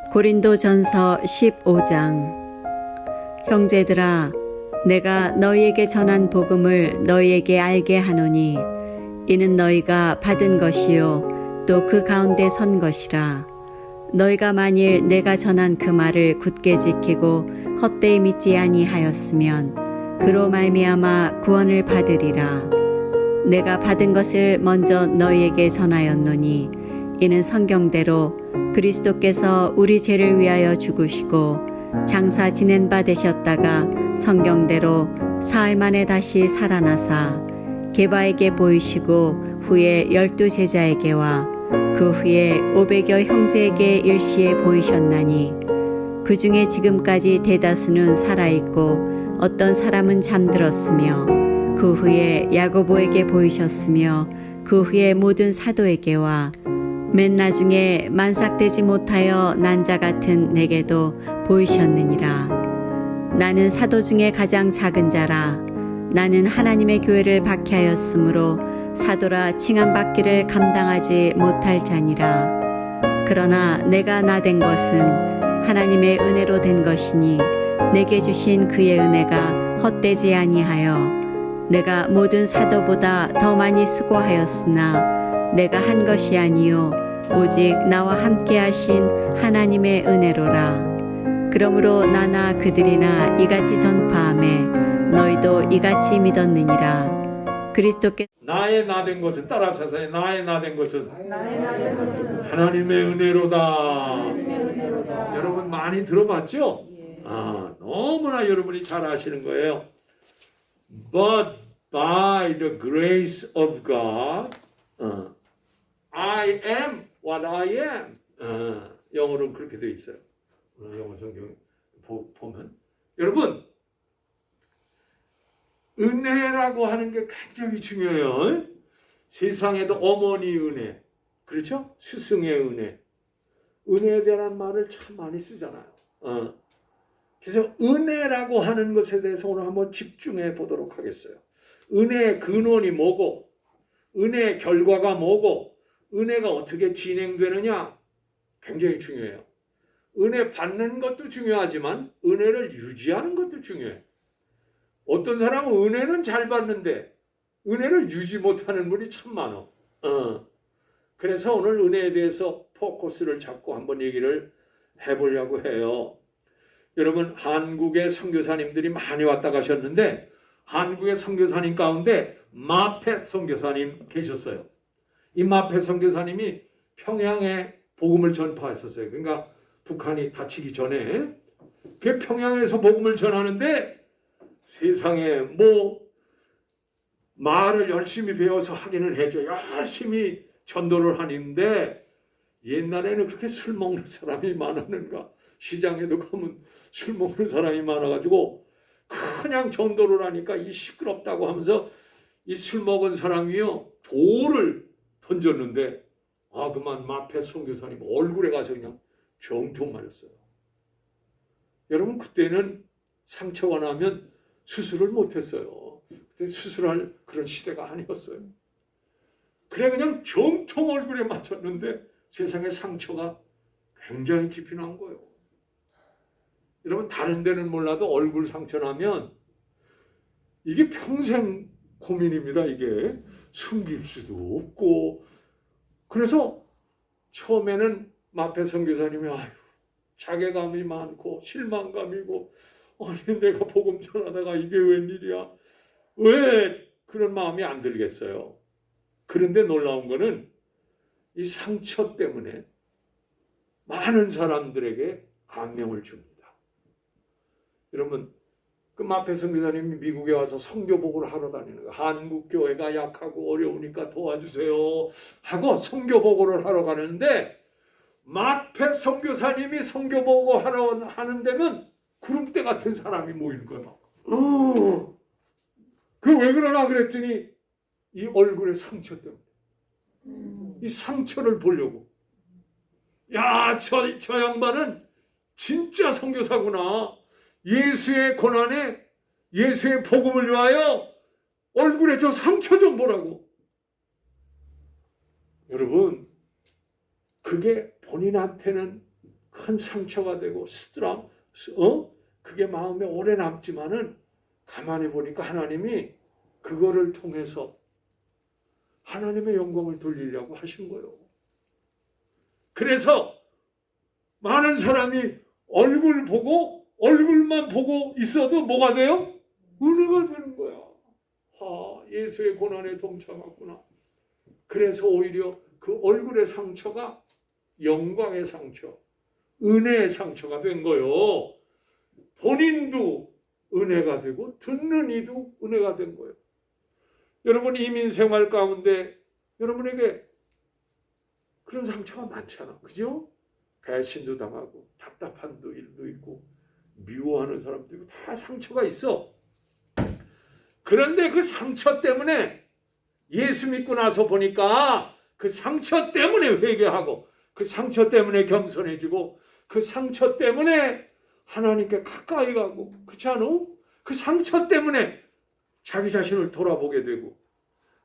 고린도전서 15장. 형제들아, 내가 너희에게 전한 복음을 너희에게 알게 하노니 이는 너희가 받은 것이요 또 그 가운데 선 것이라. 너희가 만일 내가 전한 그 말을 굳게 지키고 헛되이 믿지 아니하였으면 그로 말미암아 구원을 받으리라. 내가 받은 것을 먼저 너희에게 전하였노니 이는 성경대로 그리스도께서 우리 죄를 위하여 죽으시고 장사 지낸 바 되셨다가 성경대로 사흘 만에 다시 살아나사 게바에게 보이시고 후에 12 제자에게와 그 후에 500여 형제에게 일시에 보이셨나니 그 중에 지금까지 대다수는 살아있고 어떤 사람은 잠들었으며 그 후에 야고보에게 보이셨으며 그 후에 모든 사도에게와 맨 나중에 만삭되지 못하여 난 자 같은 내게도 보이셨느니라. 나는 사도 중에 가장 작은 자라. 나는 하나님의 교회를 박해하였으므로 사도라 칭함받기를 감당하지 못할 자니라. 그러나 내가 나된 것은 하나님의 은혜로 된 것이니 내게 주신 그의 은혜가 헛되지 아니하여 내가 모든 사도보다 더 많이 수고하였으나 내가 한 것이 아니요 오직 나와 함께 하신 하나님의 은혜로라. 그러므로 나나 그들이나 이같이 전파하매 너희도 이같이 믿었느니라. 그리스도께 나의 나된 것은 따라서 나의 나된 것은 하나님의 은혜로다. 여러분 많이 들어봤죠? 너무나 여러분이 잘 아시는 거예요. But by the grace of God I am what I am. 영어로는 그렇게 되어 있어요. 영어 성경 보면 여러분 은혜라고 하는 게 굉장히 중요해요. 세상에도 어머니 은혜, 그렇죠? 스승의 은혜, 은혜에 대한 말을 참 많이 쓰잖아요. 그래서 은혜라고 하는 것에 대해서 오늘 한번 집중해 보도록 하겠어요. 은혜의 근원이 뭐고, 은혜의 결과가 뭐고, 은혜가 어떻게 진행되느냐 굉장히 중요해요. 은혜 받는 것도 중요하지만 은혜를 유지하는 것도 중요해요. 어떤 사람은 은혜는 잘 받는데 은혜를 유지 못하는 분이 참 많아. 그래서 오늘 은혜에 대해서 포커스를 잡고 한번 얘기를 해보려고 해요. 여러분 한국의 선교사님들이 많이 왔다 가셨는데 한국의 선교사님 가운데 마페 선교사님 계셨어요. 이 마페 선교사님이 평양에 복음을 전파했었어요. 그러니까 북한이 다치기 전에 그 평양에서 복음을 전하는데 세상에 말을 열심히 배워서 하기는 해죠. 열심히 전도를 하는데 옛날에는 그렇게 술 먹는 사람이 많았는가. 시장에도 가면 술 먹는 사람이 많아가지고 그냥 전도를 하니까 이 시끄럽다고 하면서 이 술 먹은 사람이요 돌을 던졌는데 그만 마페 선교사님 얼굴에 가서 그냥 정통 맞았어요. 여러분 그때는 상처가 나면 수술을 못했어요. 그때 수술할 그런 시대가 아니었어요. 그래 그냥 정통 얼굴에 맞았는데 세상에 상처가 굉장히 깊이 난 거예요. 여러분 다른 데는 몰라도 얼굴 상처 나면 이게 평생 고민입니다. 이게 숨길 수도 없고. 그래서 처음에는 마페 선교사님이 자괴감이 많고 실망감이고 아니 내가 복음 전하다가 이게 웬일이야. 왜 그런 마음이 안 들겠어요. 그런데 놀라운 거는 이 상처 때문에 많은 사람들에게 감명을 줍니다. 여러분 그 마페 선교사님이 미국에 와서 선교복을 하러 다니는 거예요. 한국 교회가 약하고 어려우니까 도와주세요 하고 선교복을 하러 가는데 마페 선교사님이 선교복을 하러 하는 데면 구름대 같은 사람이 모이는 거야. 그 왜 그러나 그랬더니 이 얼굴의 상처 때문에 이 상처를 보려고 저 양반은 진짜 선교사구나. 예수의 고난에 예수의 복음을 위하여 얼굴에 저 상처 좀 보라고. 여러분 그게 본인한테는 큰 상처가 되고 그게 마음에 오래 남지만은 가만히 보니까 하나님이 그거를 통해서 하나님의 영광을 돌리려고 하신 거예요. 그래서 많은 사람이 얼굴만 보고 있어도 뭐가 돼요? 은혜가 되는 거야. 예수의 고난에 동참했구나. 그래서 오히려 그 얼굴의 상처가 영광의 상처, 은혜의 상처가 된 거예요. 본인도 은혜가 되고 듣는 이도 은혜가 된 거예요. 여러분 이민 생활 가운데 여러분에게 그런 상처가 많잖아. 그죠? 배신도 당하고 답답한 일도 있고 미워하는 사람도 있고 다 상처가 있어. 그런데 그 상처 때문에 예수 믿고 나서 보니까 그 상처 때문에 회개하고 그 상처 때문에 겸손해지고 그 상처 때문에 하나님께 가까이 가고 그렇지 않아? 그 상처 때문에 자기 자신을 돌아보게 되고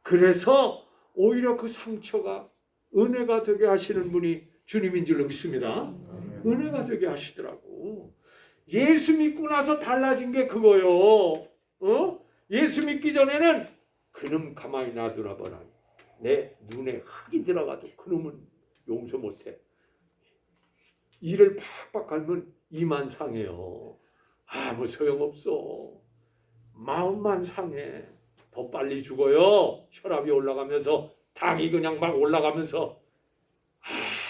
그래서 오히려 그 상처가 은혜가 되게 하시는 분이 주님인 줄로 믿습니다. 은혜가 되게 하시더라고. 예수 믿고 나서 달라진 게 그거요. 예수 믿기 전에는 그놈 가만히 놔두라거나 내 눈에 흙이 들어가도 그놈은 용서 못해. 이를 팍팍 갈면 이만 상해요. 아무 소용없어. 마음만 상해. 더 빨리 죽어요. 혈압이 올라가면서 당이 그냥 막 올라가면서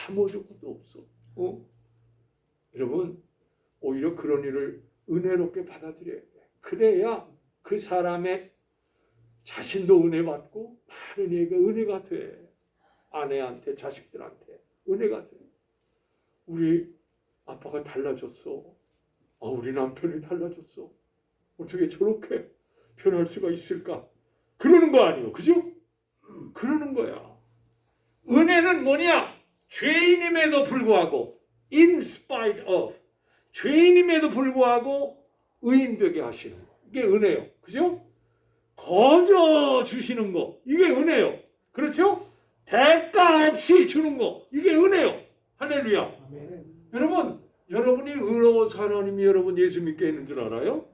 아무 적도 없어. 여러분 오히려 그런 일을 은혜롭게 받아들여야 돼. 그래야 그 사람의 자신도 은혜 받고 많은 이에게 은혜가 돼. 아내한테 자식들한테 은혜가 돼. 우리 아빠가 달라졌어. 우리 남편이 달라졌어. 어떻게 저렇게 변할 수가 있을까? 그러는 거 아니에요. 그죠? 그러는 거야. 은혜는 뭐냐? 죄인임에도 불구하고 in spite of 죄인임에도 불구하고 의인되게 하시는 거. 이게 은혜요. 그죠? 거저 주시는 거. 이게 은혜요. 그렇죠? 대가 없이 주는 거. 이게 은혜요. 할렐루야. 여러분이 의로워서 하나님이 여러분 예수 믿게 했는 줄 알아요?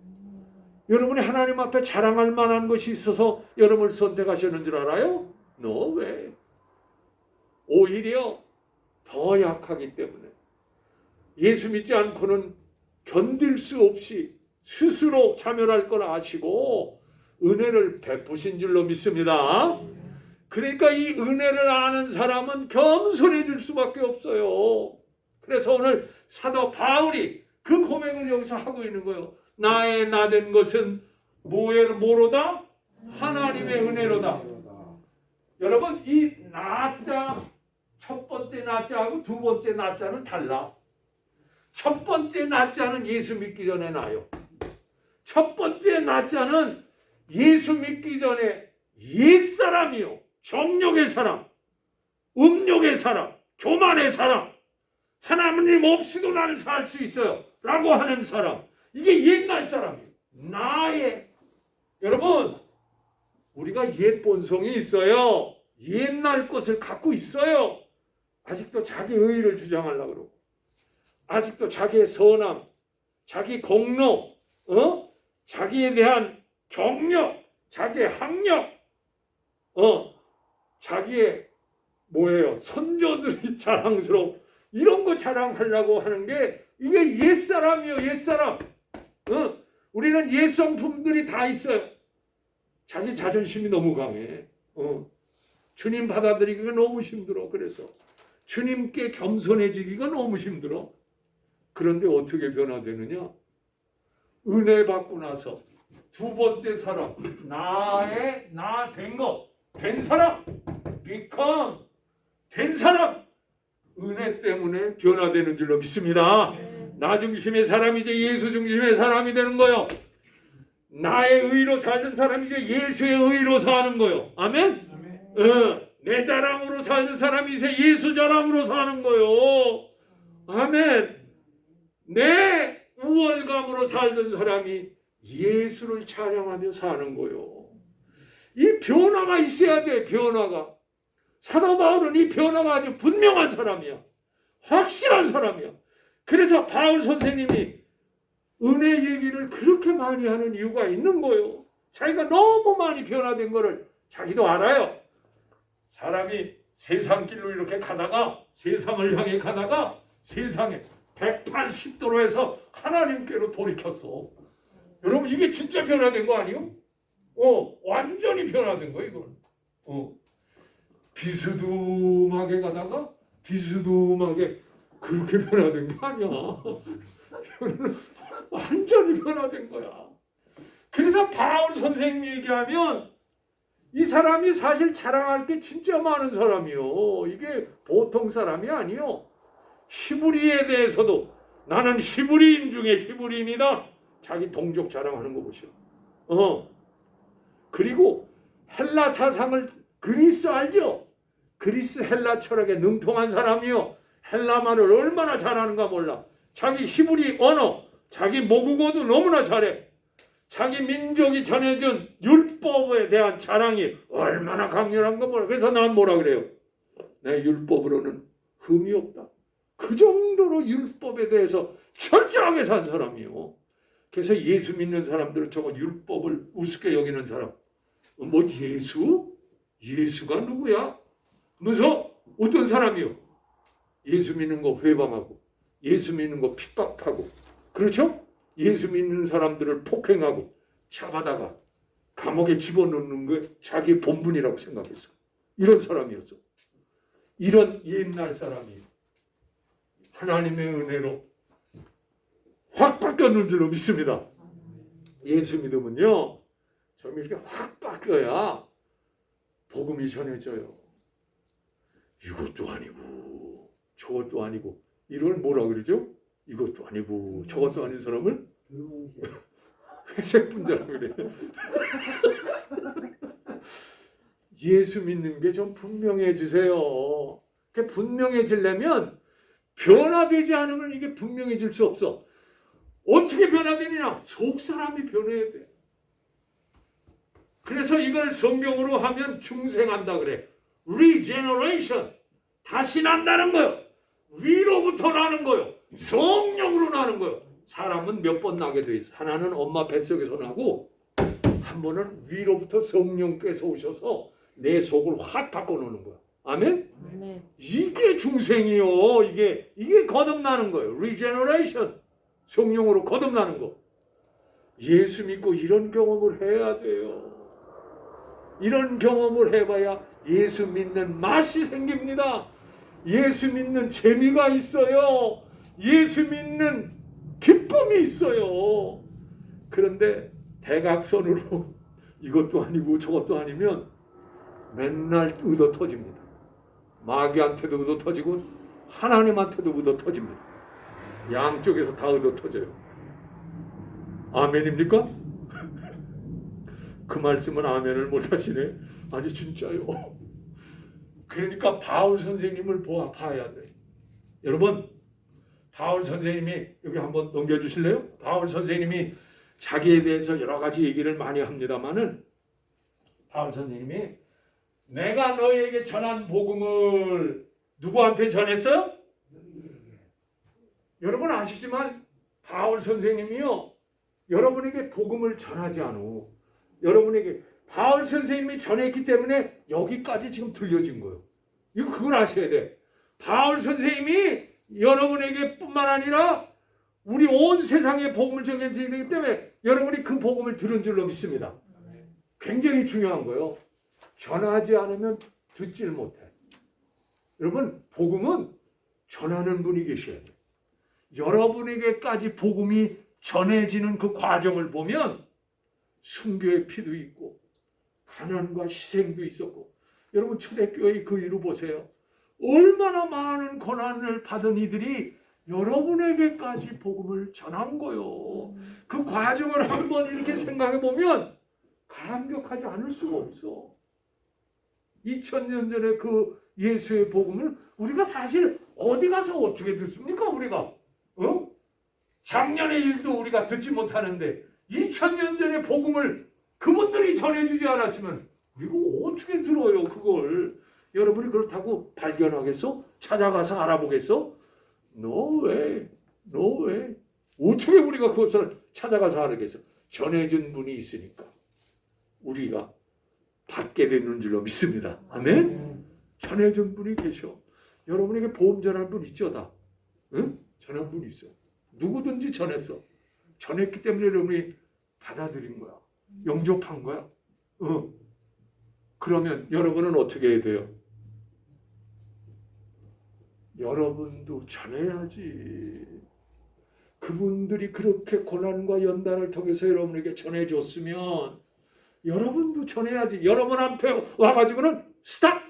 여러분이 하나님 앞에 자랑할 만한 것이 있어서 여러분을 선택하셨는 줄 알아요? No way. 오히려 더 약하기 때문에 예수 믿지 않고는 견딜 수 없이 스스로 자멸할 걸 아시고 은혜를 베푸신 줄로 믿습니다. 그러니까 이 은혜를 아는 사람은 겸손해질 수밖에 없어요. 그래서 오늘 사도 바울이 그 고백을 여기서 하고 있는 거예요. 나의 나된 것은 뭐로다? 하나님의 은혜로다. 여러분 이 나자 첫 번째 나자하고 두 번째 나자는 달라. 첫 번째 나자는 예수 믿기 전에 나요. 첫 번째 나자는 예수 믿기 전에 옛사람이요. 정욕의 사람, 음욕의 사람, 교만의 사람, 하나님 없이도 나는 살 수 있어요 라고 하는 사람. 이게 옛날 사람이에요. 여러분 우리가 옛 본성이 있어요. 옛날 것을 갖고 있어요. 아직도 자기 의의를 주장하려고 그러고 아직도 자기의 선함, 자기 공로, 자기에 대한 경력, 자기의 학력, 자기의 선조들이 자랑스러워 이런 거 자랑하려고 하는 게 이게 옛사람이에요. 옛사람. 우리는 옛성품들이 다 있어요. 자기 자존심이 너무 강해. 주님 받아들이기가 너무 힘들어. 그래서 주님께 겸손해지기가 너무 힘들어. 그런데 어떻게 변화되느냐? 은혜 받고 나서 두 번째 사람, 나 된 것, 된 사람, become, 된 사람, 은혜 때문에 변화되는 줄로 믿습니다. 나 중심의 사람이 이제 예수 중심의 사람이 되는 거요. 나의 의로 살던 사람이 이제 예수의 의로 사는 거요. 아멘? 내 자랑으로 살던 사람이 이제 예수 자랑으로 사는 거요. 아멘. 내 우월감으로 살던 사람이 예수를 찬양하며 사는 거요. 이 변화가 있어야 돼. 변화가. 사도 바울은 이 변화가 아주 분명한 사람이야. 확실한 사람이야. 그래서 바울 선생님이 은혜 얘기를 그렇게 많이 하는 이유가 있는 거예요. 자기가 너무 많이 변화된 거를 자기도 알아요. 사람이 세상 길로 이렇게 가다가 세상을 향해 가다가 세상에 180도로 해서 하나님께로 돌이켰어. 여러분 이게 진짜 변화된 거 아니에요? 완전히 변화된 거 이건. 비스듬하게 가다가 비스듬하게 그렇게 변화된 게 아니야. 완전히 변화된 거야. 그래서 바울 선생님 얘기하면 이 사람이 사실 자랑할 게 진짜 많은 사람이요. 이게 보통 사람이 아니요. 히브리에 대해서도 나는 히브리인 중에 히브리인이다. 자기 동족 자랑하는 거 보시오. 그리고 헬라 사상을 그리스 알죠? 그리스 헬라 철학에 능통한 사람이요. 헬라말을 얼마나 잘하는가 몰라. 자기 히브리 언어, 자기 모국어도 너무나 잘해. 자기 민족이 전해준 율법에 대한 자랑이 얼마나 강렬한가 몰라. 그래서 난 뭐라 그래요? 내 율법으로는 흠이 없다. 그 정도로 율법에 대해서 철저하게 산 사람이요. 그래서 예수 믿는 사람들은 저거 율법을 우습게 여기는 사람. 뭐 예수? 예수가 누구야? 하면서 어떤 사람이요? 예수 믿는 거 회방하고 예수 믿는 거 핍박하고 그렇죠? 예수 믿는 사람들을 폭행하고 잡아다가 감옥에 집어넣는 게 자기 본분이라고 생각했어. 이런 사람이었어. 이런 옛날 사람이 하나님의 은혜로 확 바뀌었는 줄로 믿습니다. 예수 믿으면요. 좀 이렇게 확 바뀌어야 복음이 전해져요. 이것도 아니고 저것도 아니고 이걸 뭐라 그러죠? 이것도 아니고 저것도 아닌 사람을 회색 분자라고 그래요. 예수 믿는 게 좀 분명해지세요. 분명해지려면 변화되지 않으면 이게 분명해질 수 없어. 어떻게 변화되느냐? 속 사람이 변해야 돼. 그래서 이걸 성경으로 하면 중생한다 그래. regeneration. 다시 난다는 거요. 위로부터 나는 거요. 성령으로 나는 거요. 사람은 몇 번 나게 돼 있어. 하나는 엄마 뱃속에서 나고 한 번은 위로부터 성령께서 오셔서 내 속을 확 바꿔놓는 거야. 아멘? 아멘. 이게 중생이요. 이게 거듭나는 거예요. regeneration. 성령으로 거듭나는 거. 예수 믿고 이런 경험을 해야 돼요. 이런 경험을 해봐야 예수 믿는 맛이 생깁니다. 예수 믿는 재미가 있어요. 예수 믿는 기쁨이 있어요. 그런데 대각선으로 이것도 아니고 저것도 아니면 맨날 의도 터집니다. 마귀한테도 의도 터지고 하나님한테도 의도 터집니다. 양쪽에서 다 의도 터져요. 아멘입니까? 그 말씀은 아멘을 못하시네. 아니 진짜요. 그러니까 바울 선생님을 봐야 돼. 여러분 바울 선생님이 여기 한번 넘겨주실래요? 바울 선생님이 자기에 대해서 여러 가지 얘기를 많이 합니다마는 바울 선생님이 내가 너에게 전한 복음을 누구한테 전했어요? 여러분 아시지만 바울 선생님이요. 여러분에게 복음을 전하지 않고 여러분에게 바울 선생님이 전했기 때문에 여기까지 지금 들려진 거예요. 이거 그걸 아셔야 돼. 바울 선생님이 여러분에게 뿐만 아니라 우리 온 세상에 복음을 전해드리기 되기 때문에 여러분이 그 복음을 들은 줄로 믿습니다. 굉장히 중요한 거예요. 전하지 않으면 듣질 못해. 여러분 복음은 전하는 분이 계셔야 돼요. 여러분에게까지 복음이 전해지는 그 과정을 보면 순교의 피도 있고 가난과 희생도 있었고 여러분 초대교회 그 일을 보세요. 얼마나 많은 고난을 받은 이들이 여러분에게까지 복음을 전한 거요. 그 과정을 한번 이렇게 생각해 보면 감격하지 않을 수가 없어. 2000년 전에 그 예수의 복음을 우리가 사실 어디 가서 어떻게 듣습니까? 우리가 작년의 일도 우리가 듣지 못하는데 2000년 전의 복음을 그분들이 전해주지 않았으면 우리가 어떻게 들어요 그걸. 여러분이 그렇다고 발견하겠어? 찾아가서 알아보겠어? No way. 어떻게 우리가 그것을 찾아가서 알겠어? 전해준 분이 있으니까 우리가 받게 되는 줄로 믿습니다. 아멘? 전해준 분이 계셔. 여러분에게 복음 전한 분 있죠? 다. 응? 전한 분 있어. 누구든지 전했어. 전했기 때문에 여러분이 받아들인 거야. 영접한 거야. 그러면 여러분은 어떻게 해야 돼요? 여러분도 전해야지. 그분들이 그렇게 고난과 연단을 통해서 여러분에게 전해줬으면 여러분도 전해야지. 여러분 앞에 와가지고는 스탑!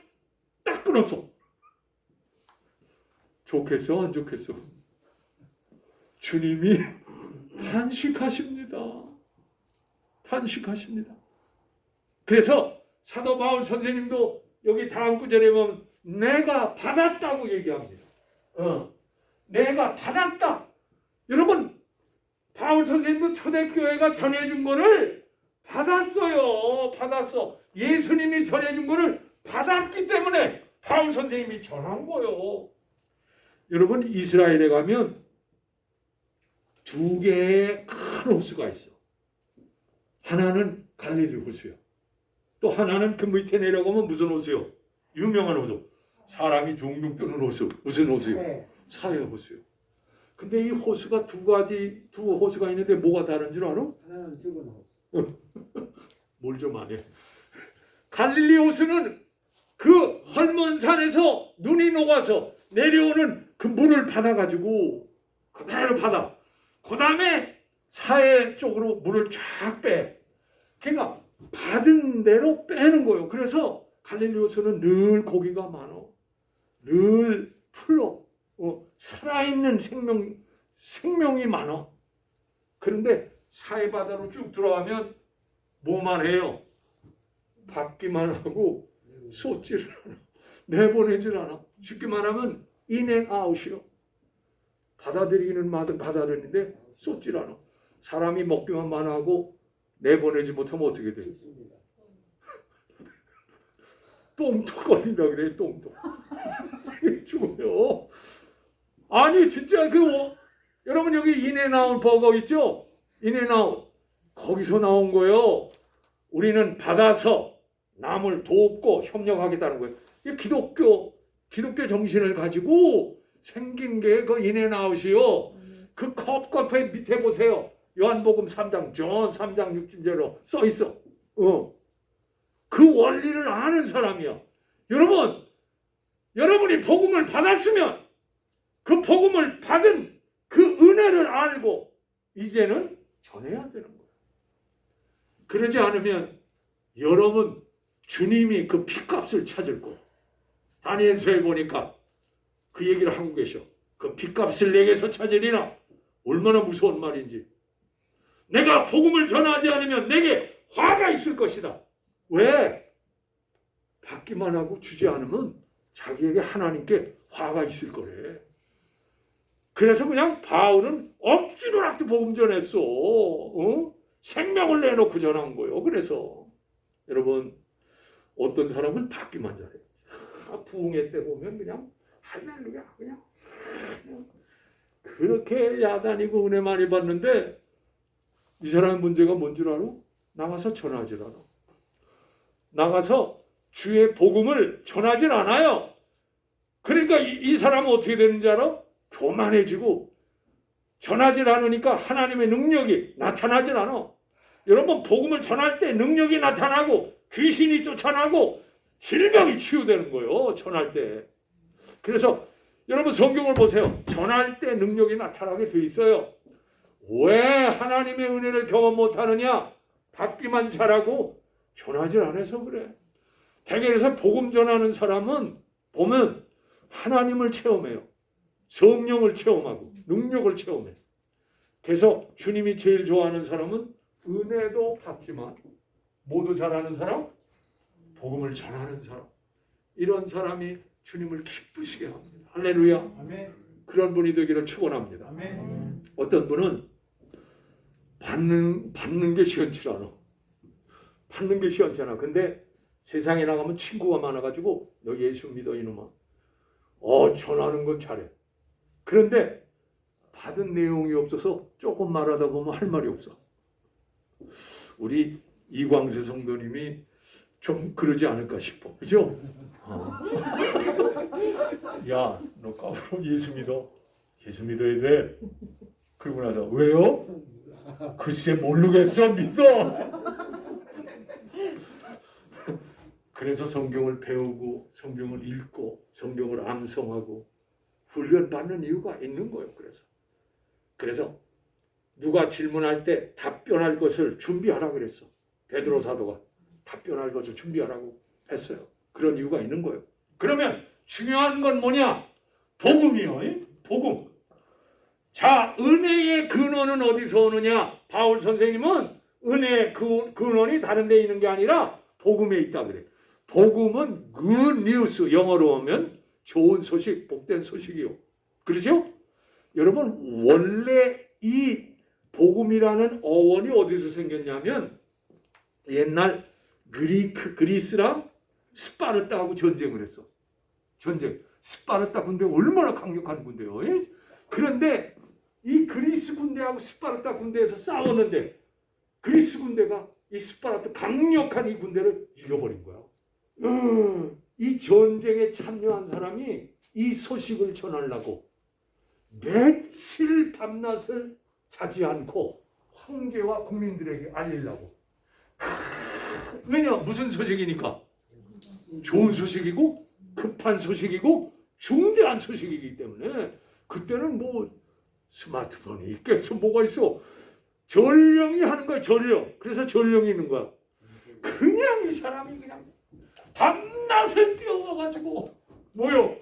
딱 끊었어. 좋겠어? 안 좋겠어? 주님이 탄식하십니다. 탄식하십니다. 그래서 사도 바울 선생님도 여기 다음 구절에 보면 내가 받았다고 얘기합니다. 내가 받았다. 여러분, 바울 선생님도 초대교회가 전해준 거를 받았어요. 받았어. 예수님이 전해준 거를 받았기 때문에 바울 선생님이 전한 거요. 여러분, 이스라엘에 가면 두 개의 큰 호수가 있어. 하나는 갈릴리 호수요. 또 하나는 그 밑에 내려가면 무슨 호수요? 유명한 호수. 사람이 둥둥 뜨는 호수. 무슨 호수요? 사해 호수요. 근데 이 호수가 두 호수가 있는데 뭐가 다른 줄 알아? 하나는 죽은 호수. 뭘 좀 안 해. 갈릴리 호수는 그 헐몬 산에서 눈이 녹아서 내려오는 그 물을 받아가지고 그대로 받아. 그 다음에 사해 쪽으로 물을 쫙 빼. 그러니까 받은 대로 빼는 거예요. 그래서 갈릴리 호수는 늘 고기가 많어. 늘 풀어. 살아있는 생명이 많아. 그런데 사해 바다로 쭉 들어가면 뭐만 해요? 받기만 하고 쏟지를 않아. 내보내질 않아. 쉽게 말하면 인앤아웃이요. 받아들이기는 받아들이는데 쏟질 않아. 사람이 먹기만 하고 내보내지 못하면 어떻게 돼요? 똥도 걸린다 그래. 똥도. 죽어요. 아니 진짜 여러분 여기 인앤아웃 버거 있죠? 인앤아웃 거기서 나온 거예요. 우리는 받아서 남을 돕고 협력하겠다는 거예요. 이 기독교 정신을 가지고 생긴 게 그 인앤아웃이요. 그 컵 밑에 보세요. 요한복음 3장 존 3장 6절로 써 있어. 그 원리를 아는 사람이야. 여러분이 복음을 받았으면 그 복음을 받은 그 은혜를 알고 이제는 전해야 되는 거예요. 그러지 않으면 여러분 주님이 그 핏값을 찾을 거예요. 다니엘서에 보니까 그 얘기를 하고 계셔. 그 핏값을 내게서 찾으리라. 얼마나 무서운 말인지. 내가 복음을 전하지 않으면 내게 화가 있을 것이다. 왜? 받기만 하고 주지 않으면 자기에게 하나님께 화가 있을 거래. 그래서 그냥 바울은 억지로라도 복음 전했어. 생명을 내놓고 전한 거예요. 그래서 여러분 어떤 사람은 받기만 잘해. 부흥회 때 보면 그냥 할렐루야 그냥 그렇게 야단이고 은혜 많이 받는데 이 사람의 문제가 뭔 줄 알아? 나가서 전하질 않아. 나가서 주의 복음을 전하질 않아요. 그러니까 이 사람은 어떻게 되는지 알아? 교만해지고 전하질 않으니까 하나님의 능력이 나타나질 않아. 여러분 복음을 전할 때 능력이 나타나고 귀신이 쫓아나고 질병이 치유되는 거예요. 전할 때. 그래서 여러분 성경을 보세요. 전할 때 능력이 나타나게 돼 있어요. 왜 하나님의 은혜를 경험 못하느냐? 받기만 잘하고 전하질 않아서 그래. 대개에서 복음 전하는 사람은 보면 하나님을 체험해요. 성령을 체험하고 능력을 체험해. 그래서 주님이 제일 좋아하는 사람은 은혜도 받지만 모두 잘하는 사람, 복음을 전하는 사람. 이런 사람이 주님을 기쁘시게 합니다. 할렐루야. 아멘. 그런 분이 되기를 축원합니다. 아멘. 어떤 분은 받는 게 시원치 않아. 받는 게 시원치 않아. 근데 세상에 나가면 친구가 많아가지고 너 예수 믿어 이놈아. 전하는 건 잘해. 그런데 받은 내용이 없어서 조금 말하다 보면 할 말이 없어. 우리 이광세 성도님이 좀 그러지 않을까 싶어. 그죠? 야, 너 까불어. 예수 믿어. 예수 믿어야 돼. 그러고 나서 왜요? 글쎄 모르겠어. 믿어. 그래서 성경을 배우고 성경을 읽고 성경을 암송하고 훈련받는 이유가 있는 거예요. 그래서 누가 질문할 때 답변할 것을 준비하라 그랬어. 베드로 사도가 답변할 것을 준비하라고 했어요. 그런 이유가 있는 거예요. 그러면 중요한 건 뭐냐? 복음이요. 복음. 자, 은혜의 근원은 어디서 오느냐? 바울 선생님은 은혜의 근원이 다른 데 있는 게 아니라 복음에 있다 그래. 복음은 good news, 영어로 하면 좋은 소식, 복된 소식이요. 그렇죠? 여러분, 원래 이 복음이라는 어원이 어디서 생겼냐면 옛날 그리스랑 스파르타하고 전쟁을 했어. 전쟁. 스파르타 군대 얼마나 강력한 군대요. 그런데 이 그리스 군대하고 스파르타 군대에서 싸웠는데 그리스 군대가 이 스파르타 강력한 이 군대를 이겨버린 거야. 이 전쟁에 참여한 사람이 이 소식을 전하려고 며칠 밤낮을 자지 않고 황제와 국민들에게 알리려고. 왜냐? 무슨 소식이니까? 좋은 소식이고 급한 소식이고 중대한 소식이기 때문에 그때는 뭐 스마트폰이 있겠어 뭐가 있어. 전령이 하는 거야. 전령. 그래서 전령이 있는 거야. 그냥 이 사람이 그냥 밤낮을 뛰어가가지고 뭐요?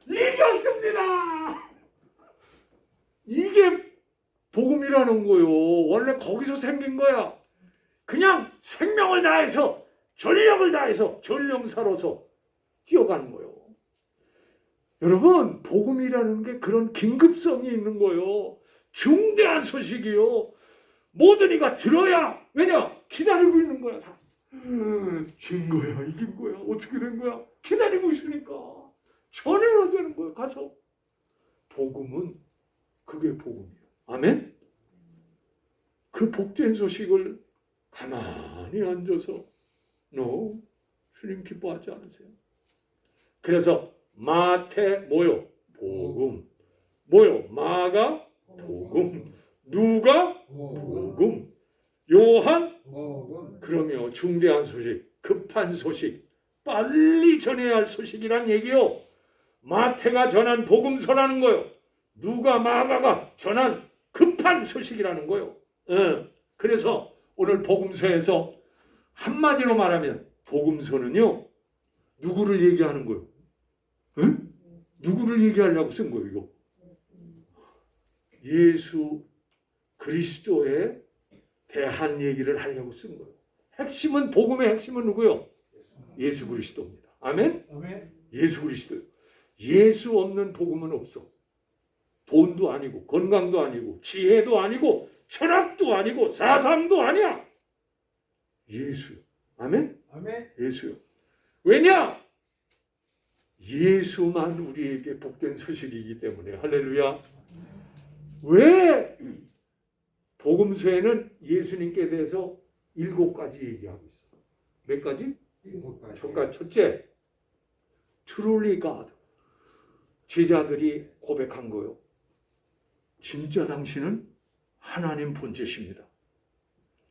이겼습니다. 이게 복음이라는 거요. 원래 거기서 생긴 거야. 그냥 생명을 다해서 전력을 다해서 전령사로서 뛰어가는 거요. 여러분, 복음이라는 게 그런 긴급성이 있는 거요. 중대한 소식이요. 모든 이가 들어야. 왜냐? 기다리고 있는 거야. 다. 진 거야, 이긴 거야, 어떻게 된 거야? 기다리고 있으니까 전해야 되는 거야. 가서. 복음은 그게 복음이에요. 아멘? 그 복된 소식을 가만히 앉아서 no, 주님 기뻐하지 않으세요? 그래서 마태 뭐요? 복음. 뭐요? 마가 복음. 누가 복음. 요한 그러면 중대한 소식, 급한 소식, 빨리 전해야 할 소식이란 얘기요. 마태가 전한 복음서라는 거요. 누가 마가가 전한 급한 소식이라는 거요. 그래서 오늘 복음서에서 한마디로 말하면 복음서는요. 누구를 얘기하는 거요? 누구를 얘기하려고 쓴 거예요, 이거? 예수 그리스도에 대한 얘기를 하려고 쓴 거예요. 핵심은, 복음의 핵심은 누구요? 예수 그리스도입니다. 아멘? 아멘. 예수 그리스도. 예수 없는 복음은 없어. 돈도 아니고 건강도 아니고 지혜도 아니고 철학도 아니고 사상도 아니야. 예수요. 아멘? 아멘. 예수요. 왜냐? 예수만 우리에게 복된 소식이기 때문에. 할렐루야. 왜 복음서에는 예수님께 대해서 7가지 얘기하고 있어. 몇 가지? 7가지. 첫째, truly God. 제자들이 고백한 거요. 진짜 당신은 하나님 본체십니다.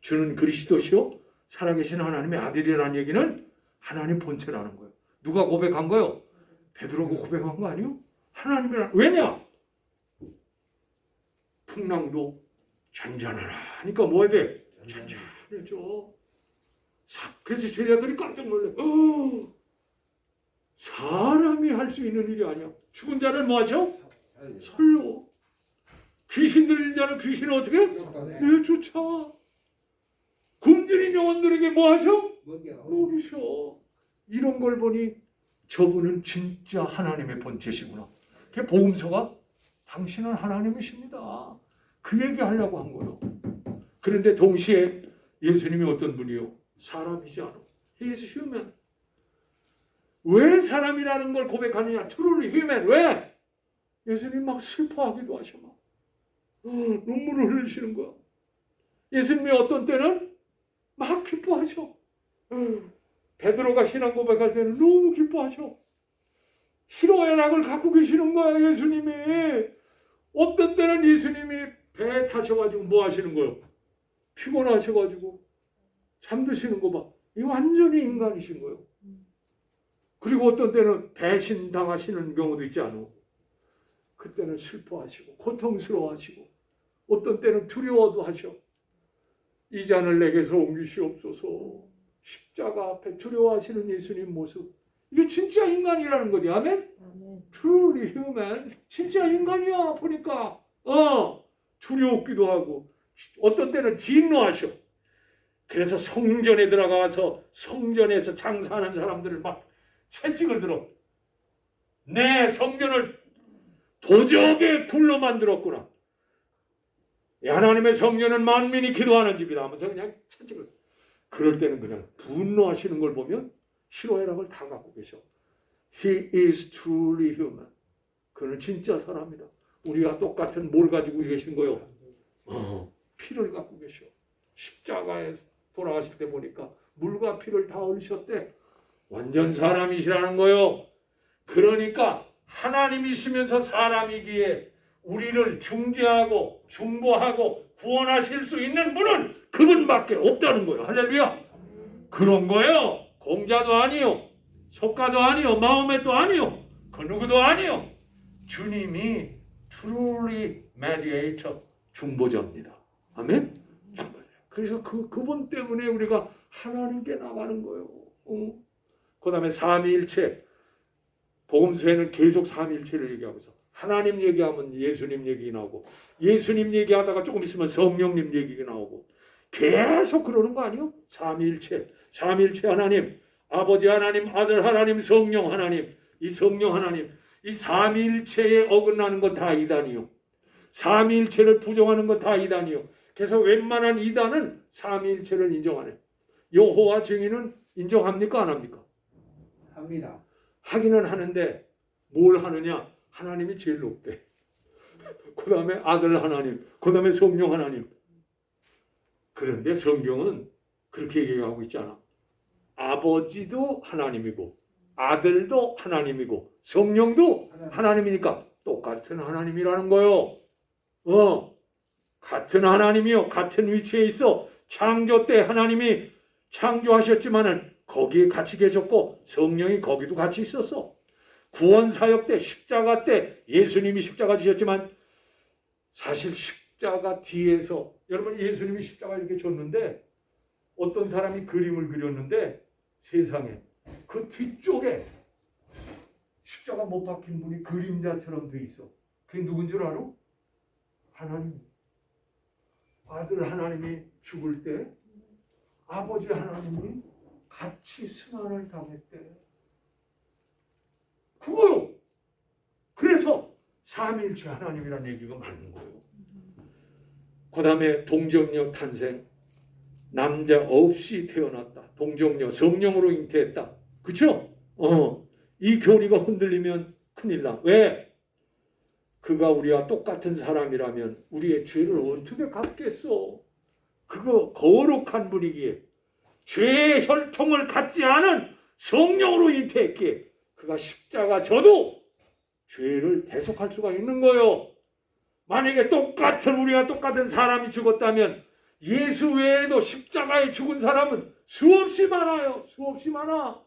주는 그리스도시요 살아계신 하나님의 아들이라는 얘기는 하나님 본체라는 거예요. 누가 고백한 거요? 베드로가 고백한 거 아니요? 하나님이라. 왜냐? 풍랑도 잔잔하라 하니까 뭐 해야 돼? 잔잔해져. 그래서 제자들이 깜짝 놀래. 사람이 할 수 있는 일이 아니야. 죽은 자를 뭐 하셔? 살려. 귀신 들린 자는 귀신을 어떻게 해? 내쫓아. 굶주린 영혼들에게 뭐 하셔? 먹이셔. 이런 걸 보니 저분은 진짜 하나님의 본체시구나. 그 복음서가 당신은 하나님이십니다. 그 얘기하려고 한 거예요. 그런데 동시에 예수님이 어떤 분이요? 사람이지 않아. He is human. 왜 사람이라는 걸 고백하느냐? truly human. 왜? 예수님 막 슬퍼하기도 하셔. 눈물을 흘리시는 거야. 예수님이 어떤 때는 막 기뻐하셔. 베드로가 신앙 고백할 때는 너무 기뻐하셔. 희로의 낙을 갖고 계시는 거야, 예수님이. 어떤 때는 예수님이 배에 타셔가지고 뭐 하시는 거예요? 피곤하셔가지고 잠드시는 거 봐. 이 완전히 인간이신 거예요. 그리고 어떤 때는 배신당하시는 경우도 있지 않아? 그때는 슬퍼하시고 고통스러워하시고 어떤 때는 두려워도 하셔. 이 잔을 내게서 옮기시옵소서. 십자가 앞에 두려워하시는 예수님 모습. 이게 진짜 인간이라는 거지. 아멘? Truly human. 진짜 인간이야 보니까. 두려웠기도 하고 어떤 때는 진노하셔. 그래서 성전에 들어가서 성전에서 장사하는 사람들을 막 채찍을 들어. 내 성전을 도적의 굴로 만들었구나. 하나님의 성전은 만민이 기도하는 집이다 하면서 그냥 채찍을. 그럴 때는 그냥 분노하시는 걸 보면 희로애락을 다 갖고 계셔. He is truly human. 그는 진짜 사람이다. 우리가 똑같은 뭘 가지고 계신 거요? 피를 갖고 계셔. 십자가에 돌아가실 때 보니까 물과 피를 다 흘리셨대. 완전 사람이시라는 거요. 그러니까 하나님이시면서 사람이기에 우리를 중재하고 중보하고 구원하실 수 있는 분은 그분밖에 없다는 거예요. 할렐루야. 그런 거예요. 공자도 아니요, 석가도 아니요, 마호메도 아니요, 그 누구도 아니요. 주님이 truly mediator, 중보자입니다. 아멘. 그래서 그분 때문에 우리가 하나님께 나가는 거예요. 그 다음에 삼위일체. 복음서에는 계속 삼위일체를 얘기하고 있어. 하나님 얘기하면 예수님 얘기 나오고, 예수님 얘기하다가 조금 있으면 성령님 얘기가 나오고, 계속 그러는 거 아니에요? 삼위일체. 삼위일체 하나님, 아버지 하나님, 아들 하나님, 성령 하나님. 이 성령 하나님, 이 삼위일체에 어긋나는 건 다 이단이요. 삼위일체를 부정하는 건 다 이단이요. 그래서 웬만한 이단은 삼위일체를 인정 안 해요. 여호와 증인은 인정합니까? 안 합니까? 합니다. 하기는 하는데 뭘 하느냐? 하나님이 제일 높대. 그 다음에 아들 하나님, 그 다음에 성령 하나님. 그런데 성경은 그렇게 얘기하고 있잖아. 아버지도 하나님이고 아들도 하나님이고 성령도 하나님이니까 똑같은 하나님이라는 거요. 같은 하나님이요. 같은 위치에 있어. 창조 때 하나님이 창조하셨지만은 거기에 같이 계셨고 성령이 거기도 같이 있었어. 구원 사역 때 십자가 때 예수님이 십자가 지셨지만 사실 십자가 뒤에서 여러분 예수님이 십자가 이렇게 줬는데 어떤 사람이 그림을 그렸는데 세상에 그 뒤쪽에 십자가 못 박힌 분이 그림자처럼 돼 있어. 그게 누군 줄 알아? 하나님. 아들 하나님이 죽을 때 아버지 하나님이 같이 순환을 당했대. 그거요. 그래서 삼위일체 하나님이라는 얘기가 맞는 거예요. 그 다음에 동정녀 탄생. 남자 없이 태어났다. 동정녀 성령으로 잉태했다. 그렇죠? 이 교리가 흔들리면 큰일 나. 왜? 그가 우리와 똑같은 사람이라면 우리의 죄를 어떻게 갚겠어? 그거 거룩한 분이기에 죄의 혈통을 갖지 않은 성령으로 잉태했기에 그가 십자가 져도 죄를 대속할 수가 있는 거예요. 만약에 우리가 똑같은 사람이 죽었다면 예수 외에도 십자가에 죽은 사람은 수없이 많아요. 수없이 많아.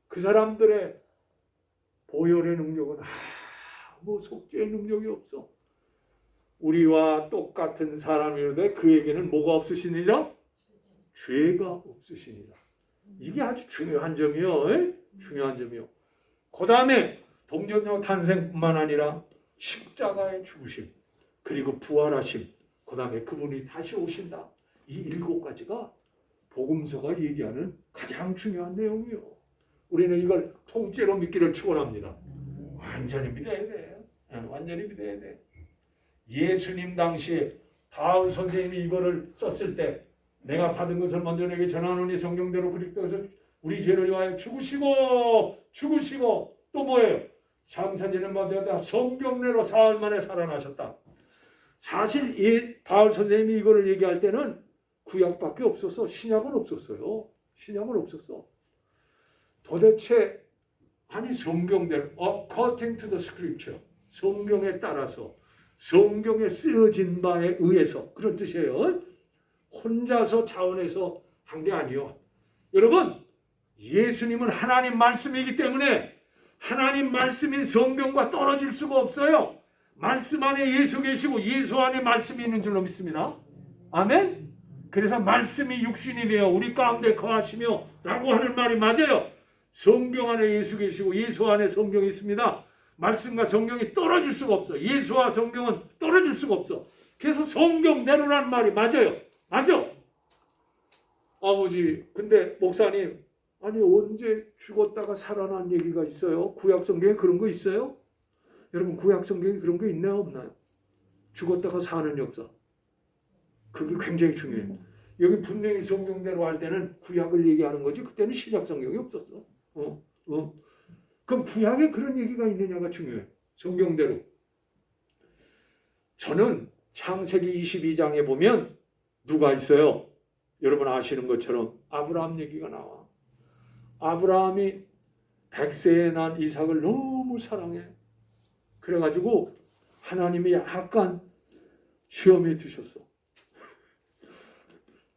그 사람들의 보혈의 능력은 속죄의 능력이 없어. 우리와 똑같은 사람이라도 그에게는 뭐가 없으시니라? 죄가 없으시니라. 이게 아주 중요한 점이요. 중요한 점이요. 그 다음에 동정녀 탄생뿐만 아니라 십자가의 죽으심, 그리고 부활하심, 그 다음에 그분이 다시 오신다. 이 7가지가 복음서가 얘기하는 가장 중요한 내용이요. 우리는 이걸 통째로 믿기를 축원합니다. 완전히 믿어야 돼. 완전히 믿어야 돼. 예수님 당시에 바울 선생님이 이거를 썼을 때 내가 받은 것을 먼저 내게 전하노니 성경대로 그리스도께서 우리 죄를 위하여 죽으시고 또 뭐예요? 장사지는 받으다 성경내로 사흘 만에 살아나셨다. 사실 바울 선생님이 이거를 얘기할 때는 구약밖에 없었어. 신약은 없었어요. 신약은 없었어. 도대체 아니 성경대로 according to the scripture, 성경에 따라서 성경에 쓰여진 바에 의해서 그런 뜻이에요. 혼자서 차원에서 한 게 아니요. 여러분, 예수님은 하나님 말씀이기 때문에 하나님 말씀인 성경과 떨어질 수가 없어요. 말씀 안에 예수 계시고 예수 안에 말씀이 있는 줄로 믿습니다. 아멘. 그래서 말씀이 육신이 되어 우리 가운데 거하시며 라고 하는 말이 맞아요. 성경 안에 예수 계시고 예수 안에 성경이 있습니다. 말씀과 성경이 떨어질 수가 없어. 예수와 성경은 떨어질 수가 없어. 그래서 성경대로라는 말이 맞아요. 맞아. 아버지, 근데 목사님, 아니 언제 죽었다가 살아난 얘기가 있어요? 구약 성경에 그런 거 있어요? 여러분, 구약 성경에 그런 거 있나요, 없나요? 죽었다가 사는 역사. 그게 굉장히 중요해요. 여기 분명히 성경대로 할 때는 구약을 얘기하는 거지, 그때는 신약 성경이 없었어. 그럼 구약에 그런 얘기가 있느냐가 중요해요. 성경대로. 저는 창세기 22장에 보면 누가 있어요? 여러분 아시는 것처럼 아브라함 얘기가 나와. 아브라함이 100세에 난 이삭을 너무 사랑해. 그래가지고 하나님이 약간 시험에 두셨어.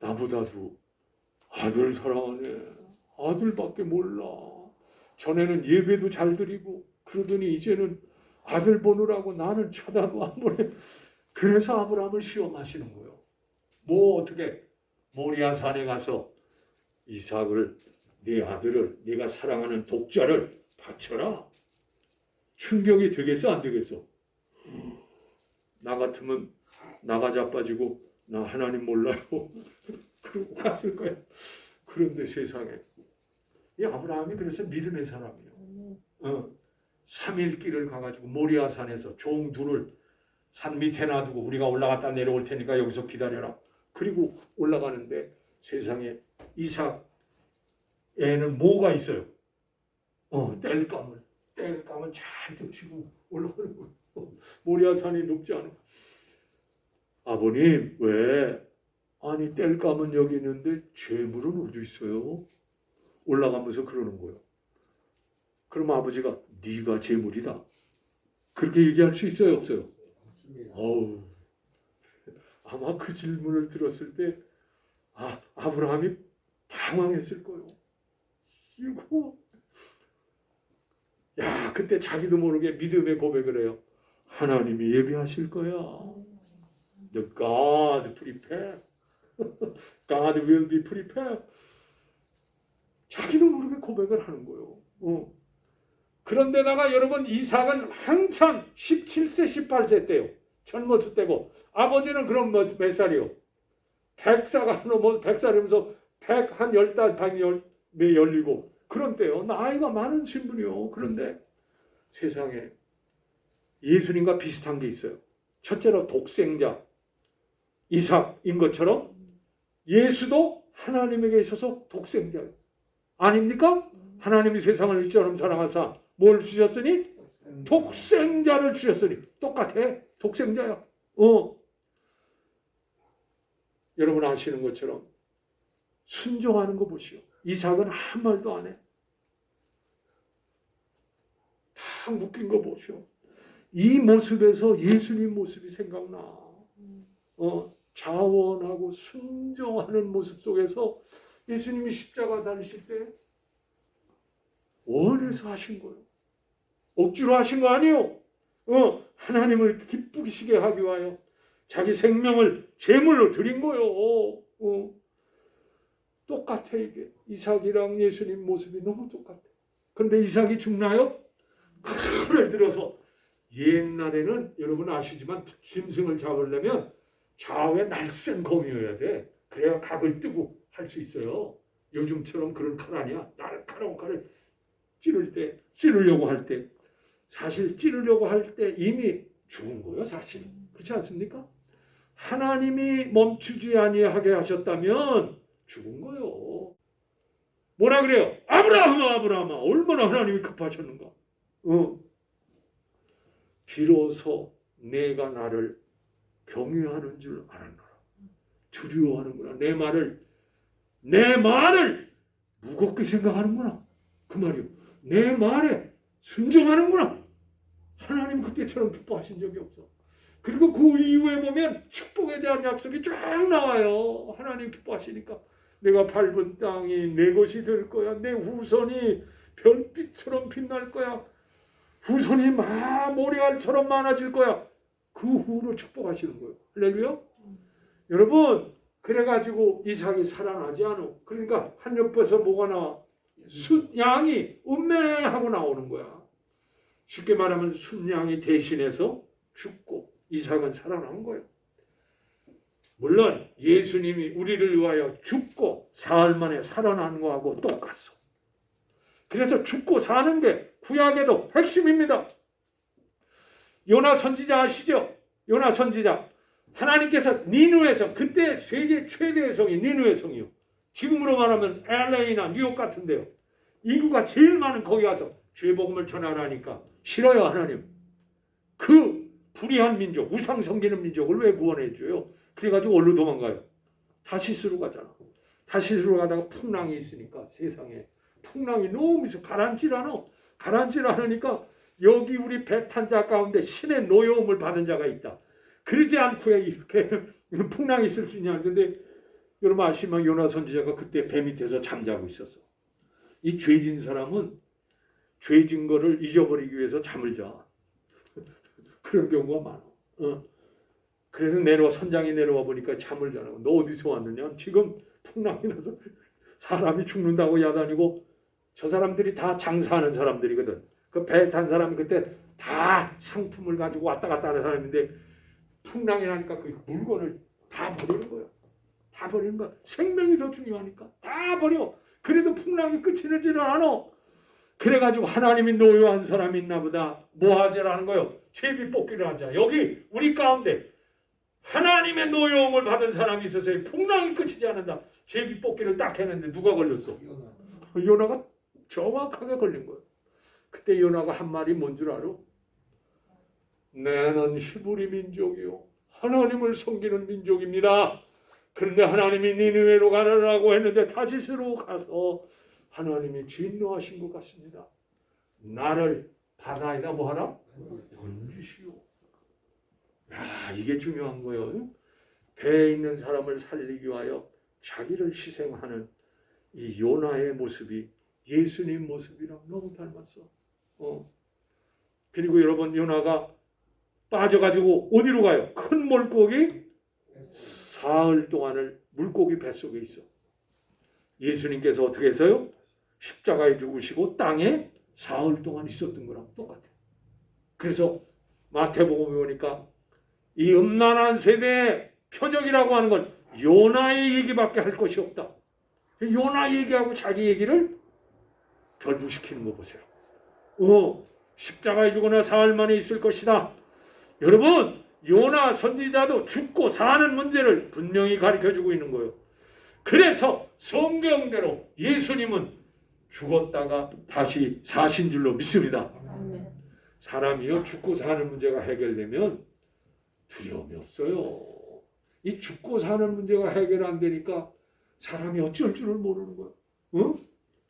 나보다도 아들 사랑하네. 아들밖에 몰라. 전에는 예배도 잘 드리고 그러더니 이제는 아들 보느라고 나는 쳐다도 안 보내. 그래서 아브라함을 시험하시는 거예요. 뭐 어떻게 모리아 산에 가서 이삭을, 네 아들을, 네가 사랑하는 독자를 바쳐라. 충격이 되겠어 안 되겠어? 나 같으면 나가 자빠지고 나 하나님 몰라요. 그러고 갔을 거야. 그런데 세상에 이 아브라함이 그래서 믿음의 사람이에요. 3일 길을 가가지고 모리아 산에서 종 둘을 산 밑에 놔두고 우리가 올라갔다 내려올 테니까 여기서 기다려라. 그리고 올라가는데 세상에 이삭 애는 뭐가 있어요? 땔감을 잔뜩 치고 올라가는 거예요. 모리아 산이 높지 않아. 아버님, 왜? 아니 땔감은 여기 있는데 재물은 어디 있어요? 올라가면서 그러는 거예요. 그럼 아버지가 네가 재물이다. 그렇게 얘기할 수 있어요, 없어요? 어우, 아마 그 질문을 들었을 때 아브라함이 당황했을 거예요. 이거 그때 자기도 모르게 믿음의 고백을 해요. 하나님이 예비하실 거야. The God prepare. God will be prepared. 자기도 모르게 고백을 하는 거예요. 그런데다가 여러분 이삭은 한참 17세 18세 때요. 젊었을 때고 아버지는 그럼 몇 살이요? 100세가 넘어 100살이면서 100한 10달 117 그런 때요. 나이가 많은 신분이요. 그런데 세상에 예수님과 비슷한 게 있어요. 첫째로 독생자 이삭인 것처럼 예수도 하나님에게 있어서 독생자예요. 아닙니까? 하나님이 세상을 이처럼 사랑하사 뭘 주셨으니? 독생자를 주셨으니. 똑같아. 독생자야. 여러분 아시는 것처럼 순종하는 거 보시오. 이삭은 한 말도 안 해. 다 묶인 거 보시오. 이 모습에서 예수님 모습이 생각나. 자원하고 순종하는 모습 속에서 예수님이 십자가 달리실 때 원해서 하신 거예요. 억지로 하신 거 아니에요. 하나님을 기쁘시게 하기 위하여 자기 생명을 제물로 드린 거예요. 똑같아 이게. 이삭이랑 예수님 모습이 너무 똑같아. 그런데 이삭이 죽나요? 칼을 들어서 옛날에는 여러분 아시지만 짐승을 잡으려면 좌우에 날쌘 검이어야 돼. 그래야 각을 뜨고 할 수 있어요. 요즘처럼 그런 칼 아니야. 날카로운 칼을 찌르려고 할 때 사실 찌르려고 할 때 이미 죽은 거예요. 사실. 그렇지 않습니까? 하나님이 멈추지 아니하게 하셨다면 죽은 거예요. 뭐라 그래요? 아브라함아 얼마나 하나님이 급하셨는가. 비로소 내가 나를 경외하는 줄 알았노라. 두려워하는구나. 내 말을 무겁게 생각하는구나. 그 말이요. 내 말에 순종하는구나. 하나님 그때처럼 기뻐하신 적이 없어. 그리고 그 이후에 보면 축복에 대한 약속이 쫙 나와요. 하나님 기뻐하시니까 내가 밟은 땅이 내 것이 될 거야. 내 후손이 별빛처럼 빛날 거야. 후손이 모래알처럼 많아질 거야. 그 후로 축복하시는 거예요. 할렐루야. 여러분 그래가지고 이삭이 살아나지 않아. 그러니까 한 옆에서 뭐가 나와? 순양이 음매하고 나오는 거야. 쉽게 말하면 순양이 대신해서 죽고 이삭은 살아난 거예요. 물론 예수님이 우리를 위하여 죽고 사흘 만에 살아나는 거하고 똑같소. 그래서 죽고 사는 게 구약에도 핵심입니다. 요나 선지자 아시죠? 요나 선지자. 하나님께서 니느웨성, 그때 세계 최대의 성이 니느웨 성이요. 지금으로 말하면 LA나 뉴욕 같은데요. 인구가 제일 많은 거기 가서 죄복음을 전하라니까 싫어요. 하나님. 그 불의한 민족, 우상 섬기는 민족을 왜 구원해 줘요? 그래가지고 어디로 도망가요? 다시스로 가잖아. 다시스로 가다가 풍랑이 있으니까 세상에 풍랑이 너무 있어. 가라앉질 않으니까 여기 우리 배 탄 자 가운데 신의 노여움을 받은 자가 있다. 그러지 않고 이렇게 풍랑이 있을 수 있냐. 근데 여러분 아시면 요나 선지자가 그때 배 밑에서 잠자고 있었어. 이 죄진 사람은 죄진 거를 잊어버리기 위해서 잠을 자. 그런 경우가 많아. 그래서 선장이 내려와 보니까 잠을 자라고. 너 어디서 왔느냐? 지금 풍랑이 나서 사람이 죽는다고 야단이고 저 사람들이 다 장사하는 사람들이거든. 그 배 탄 사람이 그때 다 상품을 가지고 왔다 갔다 하는 사람인데 풍랑이 나니까 그 물건을 다 버리는 거야. 다 버리는 거야. 생명이 더 중요하니까 다 버려. 그래도 풍랑이 끝이 나지는 않아. 그래가지고 하나님이 노여한 사람이 있나 보다. 뭐 하자라는 거요? 제비 뽑기를 하자. 여기 우리 가운데 하나님의 노여움을 받은 사람이 있어서 풍랑이 끝이지 않는다. 제비 뽑기를 딱 했는데 누가 걸렸어? 요나가 정확하게 걸린 거예요. 그때 요나가 한 말이 뭔 줄 알아? 나는 히브리 민족이요 하나님을 섬기는 민족입니다. 그런데 하나님이 니느웨로 가라고 했는데 다시스로 가서 하나님이 진노하신 것 같습니다. 나를 바다에다 뭐하라? 던지시오. 야, 이게 중요한 거예요. 배에 있는 사람을 살리기 위하여 자기를 희생하는 이 요나의 모습이 예수님 모습이랑 너무 닮았어. 그리고 여러분 요나가 빠져가지고 어디로 가요? 큰 물고기 사흘 동안을 물고기 뱃속에 있어. 예수님께서 어떻게 해서요? 십자가에 죽으시고 땅에 사흘 동안 있었던 거랑 똑같아. 그래서 마태복음에 보니까 이 음란한 세대의 표적이라고 하는 건 요나의 얘기밖에 할 것이 없다. 요나 얘기하고 자기 얘기를 결부시키는 거 보세요. 십자가에 죽거나 사흘 만에 있을 것이다. 여러분 요나 선지자도 죽고 사는 문제를 분명히 가르쳐주고 있는 거예요. 그래서 성경대로 예수님은 죽었다가 다시 사신 줄로 믿습니다. 사람이요 죽고 사는 문제가 해결되면 두려움이 없어요. 이 죽고 사는 문제가 해결 안 되니까 사람이 어쩔 줄을 모르는 거예요.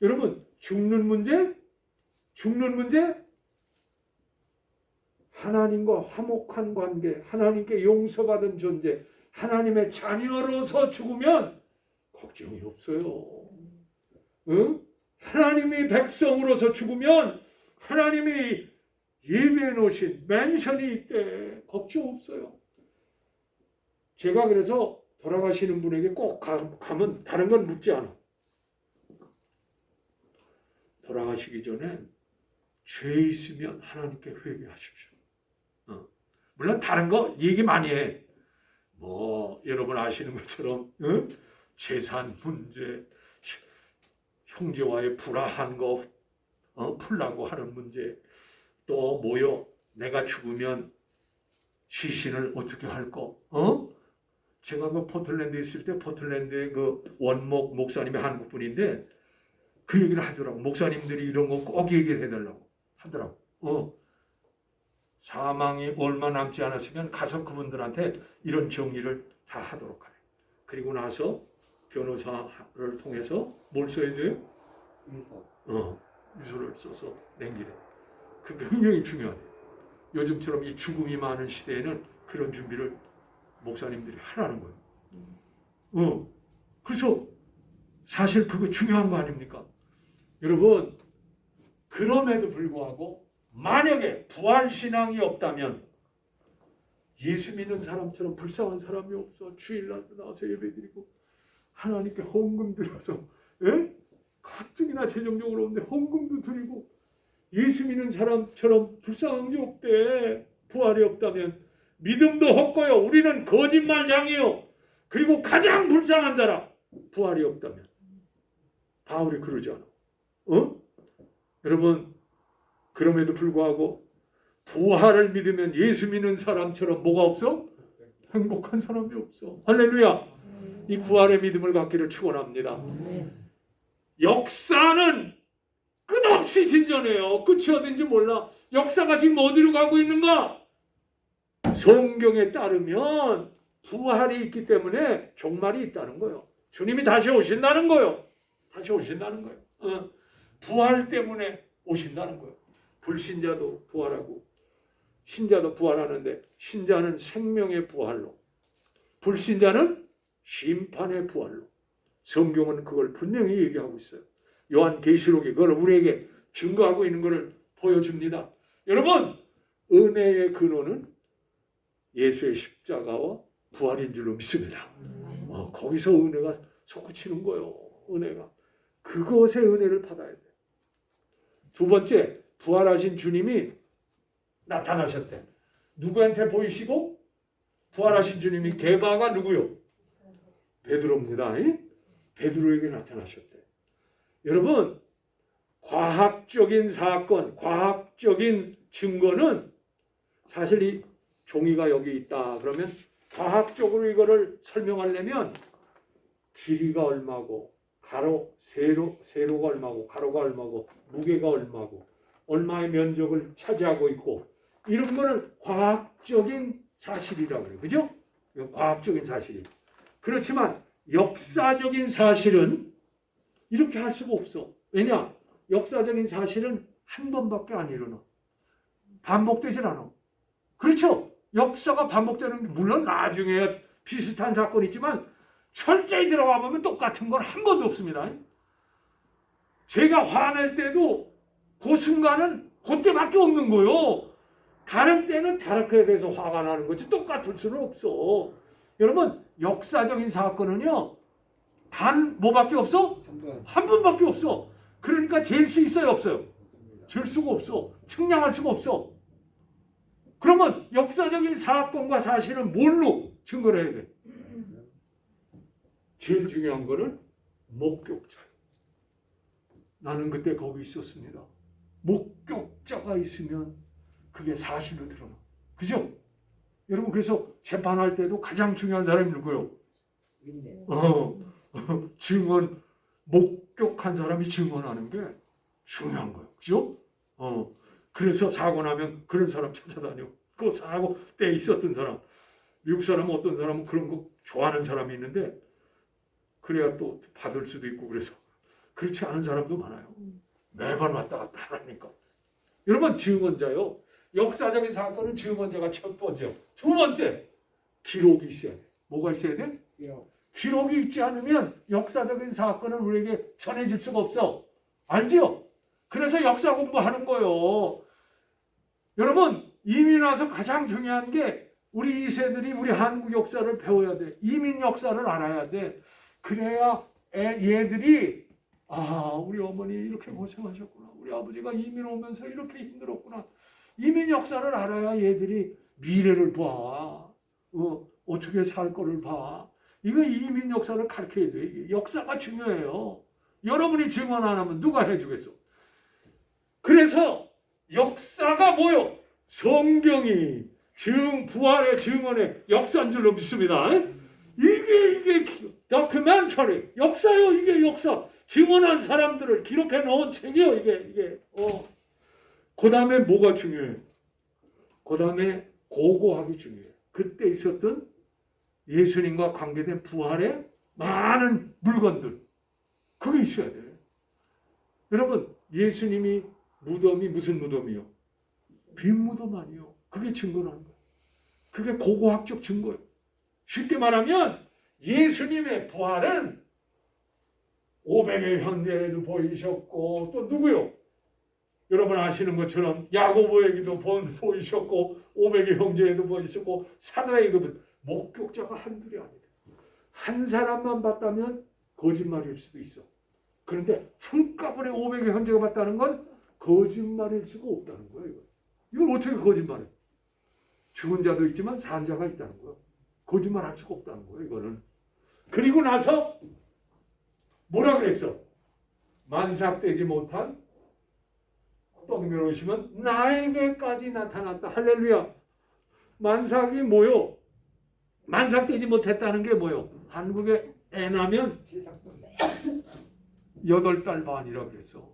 여러분 죽는 문제? 하나님과 화목한 관계, 하나님께 용서받은 존재, 하나님의 자녀로서 죽으면 걱정이 없어요. 하나님이 백성으로서 죽으면 하나님이 예비해 놓으신 맨션이 있대. 걱정 없어요. 제가 그래서 돌아가시는 분에게 꼭 가면 다른 건 묻지 않아. 돌아가시기 전에 죄 있으면 하나님께 회개하십시오. 물론 다른 거 얘기 많이 해. 뭐 여러분 아시는 것처럼 재산 문제, 형제와의 불화한 거 풀라고 하는 문제, 또 뭐요? 내가 죽으면 시신을 어떻게 할 거? 제가 그 포틀랜드에 있을 때 포틀랜드의 그 원목 목사님이 한국 분인데 그 얘기를 하더라고. 목사님들이 이런 거 꼭 얘기를 해달라고 하더라고. 사망이 얼마 남지 않았으면 가서 그분들한테 이런 정리를 다 하도록 하래. 그리고 나서 변호사를 통해서 뭘 써야 돼요? 인사. 유서를 써서 남기래. 그 굉장히 중요하대. 요즘처럼 이 죽음이 많은 시대에는 그런 준비를 목사님들이 하라는 거예요. 그래서 사실 그거 중요한 거 아닙니까? 여러분, 그럼에도 불구하고 만약에 부활신앙이 없다면 예수 믿는 사람처럼 불쌍한 사람이 없어. 주일날도 나와서 예배드리고 하나님께 헌금 드려서 가뜩이나 재정적으로 없는데 헌금도 드리고 예수 믿는 사람처럼 불쌍한 게 없대. 부활이 없다면 믿음도 헛고요. 우리는 거짓말장이요. 그리고 가장 불쌍한 사람 부활이 없다면 바울이 그러지 않아. 여러분, 그럼에도 불구하고 부활을 믿으면 예수 믿는 사람처럼 뭐가 없어? 행복한 사람이 없어. 할렐루야. 이 부활의 믿음을 갖기를 축원합니다. 역사는 끝없이 진전해요. 끝이 어딘지 몰라. 역사가 지금 어디로 가고 있는가? 성경에 따르면 부활이 있기 때문에 종말이 있다는 거예요. 주님이 다시 오신다는 거예요. 다시 오신다는 거예요. 부활 때문에 오신다는 거예요. 불신자도 부활하고 신자도 부활하는데 신자는 생명의 부활로, 불신자는 심판의 부활로. 성경은 그걸 분명히 얘기하고 있어요. 요한계시록이 그걸 우리에게 증거하고 있는 것을 보여줍니다. 여러분, 은혜의 근원은 예수의 십자가와 부활인 줄로 믿습니다. 거기서 은혜가 솟구치는 거예요. 은혜가. 그것의 은혜를 받아야 돼요. 두 번째, 부활하신 주님이 나타나셨대. 누구한테 보이시고? 부활하신 주님이 게바가 누구요? 베드로입니다. 베드로에게 나타나셨대. 여러분, 과학적인 사건, 과학적인 증거는 사실 이 종이가 여기 있다 그러면 과학적으로 이거를 설명하려면 길이가 얼마고 가로 세로가 얼마고 가로가 얼마고 무게가 얼마고 얼마의 면적을 차지하고 있고 이런 거는 과학적인 사실이라고 그래요. 그죠? 과학적인 사실이. 그렇지만 역사적인 사실은 이렇게 할 수가 없어. 왜냐? 역사적인 사실은 한 번밖에 안 일어나. 반복되질 않아. 그렇죠? 역사가 반복되는 게 물론 나중에 비슷한 사건이 있지만 철저히 들어가 보면 똑같은 건 한 번도 없습니다. 제가 화낼 때도 그 순간은 그때밖에 없는 거예요. 다른 때는 다르게 돼서 화가 나는 거지 똑같을 수는 없어. 여러분, 역사적인 사건은요 단 뭐밖에 없어? 한 번밖에 없어. 그러니까 잴 수 있어요, 없어요? 잴 수가 없어. 측량할 수가 없어. 그러면 역사적인 사건과 사실은 뭘로 증거를 해야 돼? 제일 중요한 거는 목격자예요. 나는 그때 거기 있었습니다. 목격자가 있으면 그게 사실로 드러나. 그죠? 여러분, 그래서 재판할 때도 가장 중요한 사람이 누구요? 증언, 목격한 사람이 증언하는 게 중요한 거예요. 그죠? 그래서 사고 나면 그런 사람 찾아다녀. 그 사고 때 있었던 사람. 미국 사람은 어떤 사람은 그런 거 좋아하는 사람이 있는데 그래야 또 받을 수도 있고 그래서 그렇지 않은 사람도 많아요. 매번 왔다 갔다 하니까. 여러분, 증언자요. 역사적인 사건은 증언자가 첫 번째요. 두 번째, 기록이 있어야 돼. 뭐가 있어야 돼? 기록이 있지 않으면 역사적인 사건은 우리에게 전해질 수가 없어. 알죠? 그래서 역사 공부하는 거예요. 여러분, 이민 와서 가장 중요한 게 우리 2세들이 우리 한국 역사를 배워야 돼. 이민 역사를 알아야 돼. 그래야 얘들이 우리 어머니 이렇게 고생하셨구나. 우리 아버지가 이민 오면서 이렇게 힘들었구나. 이민 역사를 알아야 얘들이 미래를 봐. 어떻게 살 거를 봐. 이거 이민 역사를 가르쳐야 돼. 역사가 중요해요. 여러분이 증언 안 하면 누가 해주겠어? 그래서 역사가 뭐요? 성경이 부활의 증언의 역사인 줄로 믿습니다. 이게 다큐멘터리 역사요. 이게 역사. 증언한 사람들을 기록해 놓은 책이요. 이게. 그 다음에 뭐가 중요해? 그 다음에 고고하기 중요해요. 그때 있었던 예수님과 관계된 부활의 많은 물건들, 그게 있어야 돼요. 여러분, 예수님이 무덤이 무슨 무덤이요? 빈 무덤 아니요. 그게 증거라는 거예요. 그게 고고학적 증거예요. 쉽게 말하면 예수님의 부활은 500의 형제에도 보이셨고, 또 누구요? 여러분 아시는 것처럼 야고보에게도 보이셨고, 500의 형제에도 보이셨고, 사도에게도. 목격자가 한둘이 아니다. 한 사람만 봤다면 거짓말일 수도 있어. 그런데 한꺼번에 500의 형제가 봤다는 건 거짓말일 수가 없다는 거예요. 이걸 어떻게 거짓말해? 죽은 자도 있지만 산 자가 있다는 거예요. 거짓말할 수가 없다는 거예요. 이거는. 그리고 나서 뭐라 그랬어? 만삭되지 못한, 또 보시면 나에게까지 나타났다. 할렐루야. 만삭이 뭐요? 만삭되지 못했다는 게 뭐요? 한국에 애 낳으면 8달 반이라 그랬어.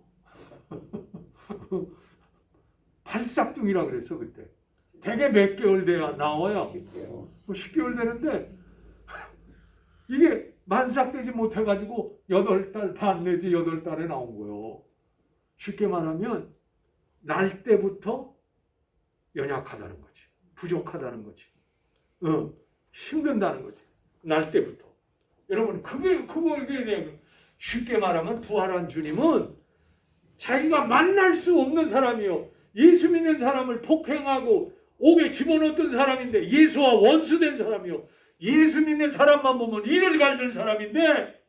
발삭둥이라 그랬어 그때. 대개 몇 개월 돼야 나와야 10개월 되는데 이게 만삭되지 못해가지고 8달 반 내지 8달에 나온 거예요. 쉽게 말하면 날 때부터 연약하다는 거지. 부족하다는 거지. 힘든다는 거지. 날 때부터. 여러분, 그게 쉽게 말하면 부활한 주님은 자기가 만날 수 없는 사람이요. 예수 믿는 사람을 폭행하고 옥에 집어넣었던 사람인데, 예수와 원수된 사람이요. 예수 믿는 사람만 보면 이를 갈던 사람인데,